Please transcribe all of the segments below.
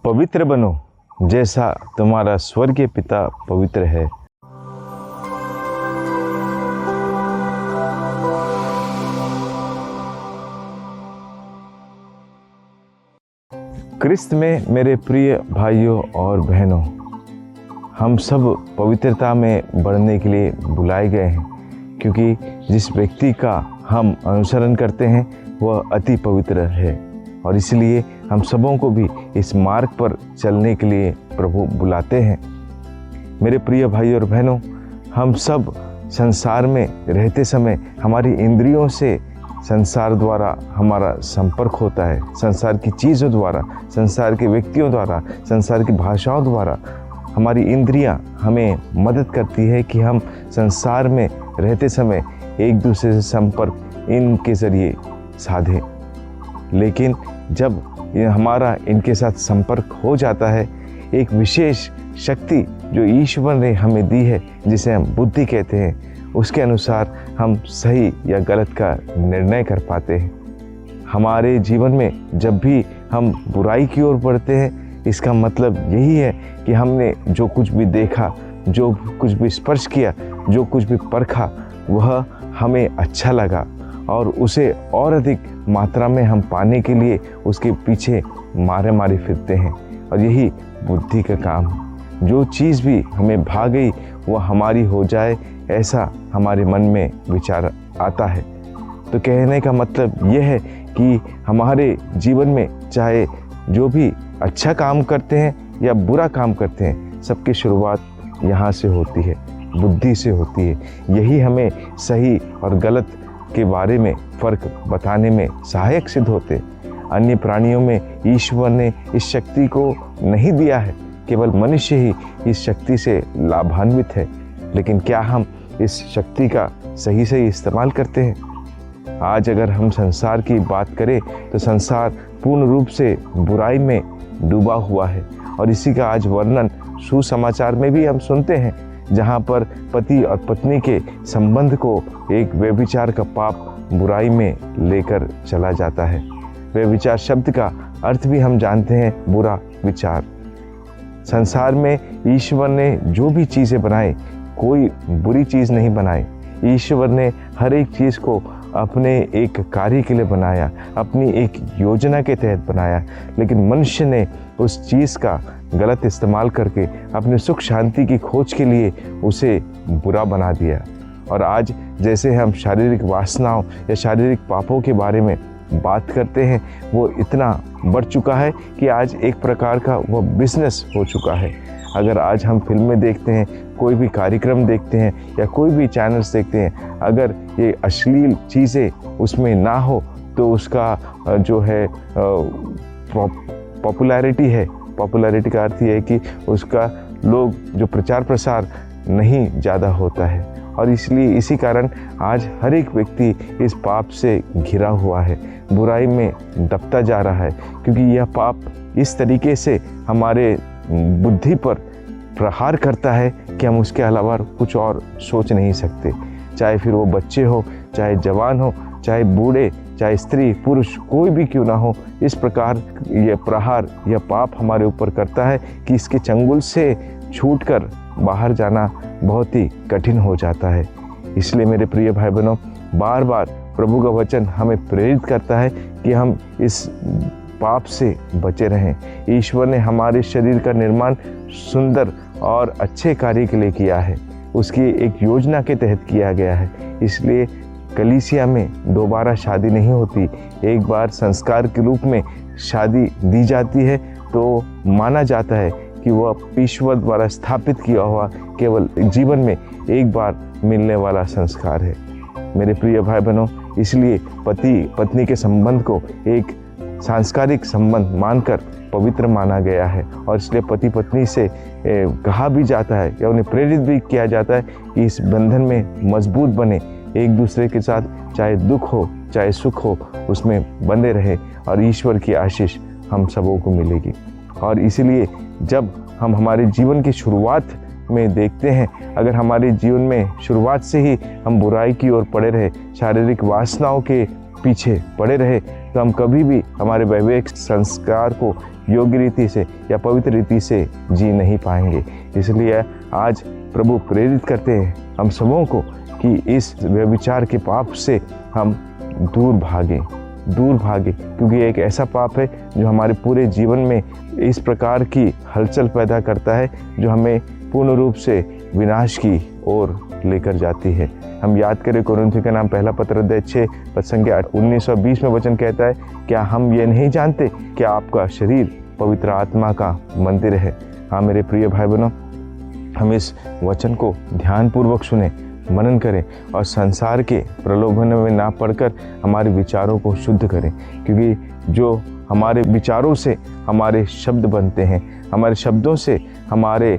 पवित्र बनो जैसा तुम्हारा स्वर्गीय पिता पवित्र है। क्रिस्त में मेरे प्रिय भाइयों और बहनों, हम सब पवित्रता में बढ़ने के लिए बुलाए गए हैं, क्योंकि जिस व्यक्ति का हम अनुसरण करते हैं वह अति पवित्र है। और इसलिए हम सबों को भी इस मार्ग पर चलने के लिए प्रभु बुलाते हैं। मेरे प्रिय भाई और बहनों, हम सब संसार में रहते समय हमारी इंद्रियों से संसार द्वारा हमारा संपर्क होता है, संसार की चीज़ों द्वारा, संसार के व्यक्तियों द्वारा, संसार की भाषाओं द्वारा। हमारी इंद्रियां हमें मदद करती है कि हम संसार में रहते समय एक दूसरे से संपर्क इनके ज़रिए साधें। लेकिन जब हमारा इनके साथ संपर्क हो जाता है, एक विशेष शक्ति जो ईश्वर ने हमें दी है, जिसे हम बुद्धि कहते हैं, उसके अनुसार हम सही या गलत का निर्णय कर पाते हैं। हमारे जीवन में जब भी हम बुराई की ओर बढ़ते हैं, इसका मतलब यही है कि हमने जो कुछ भी देखा, जो कुछ भी स्पर्श किया, जो कुछ भी परखा, वह हमें अच्छा लगा और उसे और अधिक मात्रा में हम पाने के लिए उसके पीछे मारे मारे फिरते हैं। और यही बुद्धि का काम है। जो चीज़ भी हमें भा गई वह हमारी हो जाए, ऐसा हमारे मन में विचार आता है। तो कहने का मतलब यह है कि हमारे जीवन में चाहे जो भी अच्छा काम करते हैं या बुरा काम करते हैं, सबकी शुरुआत यहाँ से होती है, बुद्धि से होती है। यही हमें सही और गलत के बारे में फ़र्क बताने में सहायक सिद्ध होते। अन्य प्राणियों में ईश्वर ने इस शक्ति को नहीं दिया है, केवल मनुष्य ही इस शक्ति से लाभान्वित है। लेकिन क्या हम इस शक्ति का सही से इस्तेमाल करते हैं? आज अगर हम संसार की बात करें तो संसार पूर्ण रूप से बुराई में डूबा हुआ है। और इसी का आज वर्णन सुसमाचार में भी हम सुनते हैं, जहाँ पर पति और पत्नी के संबंध को एक व्यभिचार का पाप बुराई में लेकर चला जाता है। व्यभिचार शब्द का अर्थ भी हम जानते हैं, बुरा विचार। संसार में ईश्वर ने जो भी चीज़ें बनाई, कोई बुरी चीज़ नहीं बनाई। ईश्वर ने हर एक चीज़ को अपने एक कार्य के लिए बनाया, अपनी एक योजना के तहत बनाया। लेकिन मनुष्य ने उस चीज़ का गलत इस्तेमाल करके अपनी सुख शांति की खोज के लिए उसे बुरा बना दिया। और आज जैसे हम शारीरिक वासनाओं या शारीरिक पापों के बारे में बात करते हैं, वो इतना बढ़ चुका है कि आज एक प्रकार का वो बिजनेस हो चुका है। अगर आज हम फिल्में देखते हैं, कोई भी कार्यक्रम देखते हैं या कोई भी चैनल्स देखते हैं, अगर ये अश्लील चीज़ें उसमें ना हो तो उसका जो है पॉपुलैरिटी है, पॉपुलैरिटी का अर्थ ये है कि उसका लोग जो प्रचार प्रसार नहीं ज़्यादा होता है। और इसलिए इसी कारण आज हर एक व्यक्ति इस पाप से घिरा हुआ है, बुराई में दबता जा रहा है, क्योंकि यह पाप इस तरीके से हमारे बुद्धि पर प्रहार करता है कि हम उसके अलावा कुछ और सोच नहीं सकते। चाहे फिर वो बच्चे हो, चाहे जवान हो, चाहे बूढ़े, चाहे स्त्री पुरुष, कोई भी क्यों ना हो, इस प्रकार ये प्रहार या पाप हमारे ऊपर करता है कि इसके चंगुल से छूटकर बाहर जाना बहुत ही कठिन हो जाता है। इसलिए मेरे प्रिय भाई बहनों, बार बार प्रभु का वचन हमें प्रेरित करता है कि हम इस पाप से बचे रहें। ईश्वर ने हमारे शरीर का निर्माण सुंदर और अच्छे कार्य के लिए किया है, उसकी एक योजना के तहत किया गया है। इसलिए कलीसिया में दोबारा शादी नहीं होती। एक बार संस्कार के रूप में शादी दी जाती है तो माना जाता है कि वह ईश्वर द्वारा स्थापित किया हुआ केवल जीवन में एक बार मिलने वाला संस्कार है। मेरे प्रिय भाई बहनों, इसलिए पति पत्नी के संबंध को एक सांस्कारिक संबंध मानकर पवित्र माना गया है। और इसलिए पति पत्नी से कहा भी जाता है या उन्हें प्रेरित भी किया जाता है कि इस बंधन में मजबूत बने, एक दूसरे के साथ चाहे दुख हो चाहे सुख हो उसमें बंधे रहे, और ईश्वर की आशीष हम सबों को मिलेगी। और इसीलिए जब हम हमारे जीवन की शुरुआत में देखते हैं, अगर हमारे जीवन में शुरुआत से ही हम बुराई की ओर पड़े रहे, शारीरिक वासनाओं के पीछे पड़े रहे, तो हम कभी भी हमारे वैवाहिक संस्कार को योग्य रीति से या पवित्र रीति से जी नहीं पाएंगे। इसलिए आज प्रभु प्रेरित करते हैं हम सबों को कि इस व्यभिचार के पाप से हम दूर भागें, क्योंकि एक ऐसा पाप है जो हमारे पूरे जीवन में इस प्रकार की हलचल पैदा करता है जो हमें पूर्ण रूप से विनाश की ओर लेकर जाती है। हम याद करें कुरिन्थियों का नाम पहला पत्र अध्याय 6 पद संख्या 19 और 20 में वचन कहता है, क्या हम ये नहीं जानते कि आपका शरीर पवित्र आत्मा का मंदिर है। हाँ मेरे प्रिय भाई बहनों, हम इस वचन को ध्यानपूर्वक सुने, मनन करें और संसार के प्रलोभन में ना पड़कर हमारे विचारों को शुद्ध करें, क्योंकि जो हमारे विचारों से हमारे शब्द बनते हैं, हमारे शब्दों से हमारे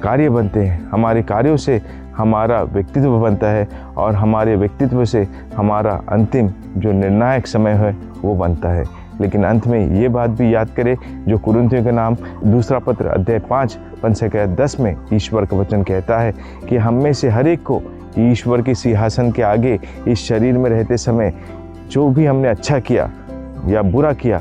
कार्य बनते हैं, हमारे कार्यों से हमारा व्यक्तित्व बनता है और हमारे व्यक्तित्व से हमारा अंतिम जो निर्णायक समय है वो बनता है। लेकिन अंत में ये बात भी याद करें जो कुरिन्थियों के नाम दूसरा पत्र अध्याय 5 पद संख्या 10 में ईश्वर का वचन कहता है कि हम में से हर एक को ईश्वर के सिंहासन के आगे इस शरीर में रहते समय जो भी हमने अच्छा किया या बुरा किया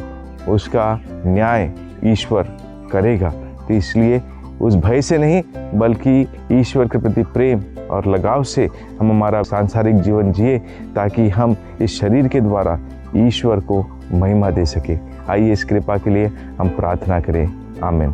उसका न्याय ईश्वर करेगा। तो इसलिए उस भय से नहीं बल्कि ईश्वर के प्रति प्रेम और लगाव से हम हमारा सांसारिक जीवन जिए, ताकि हम इस शरीर के द्वारा ईश्वर को महिमा दे सके। आइए इस कृपा के लिए हम प्रार्थना करें। आमीन।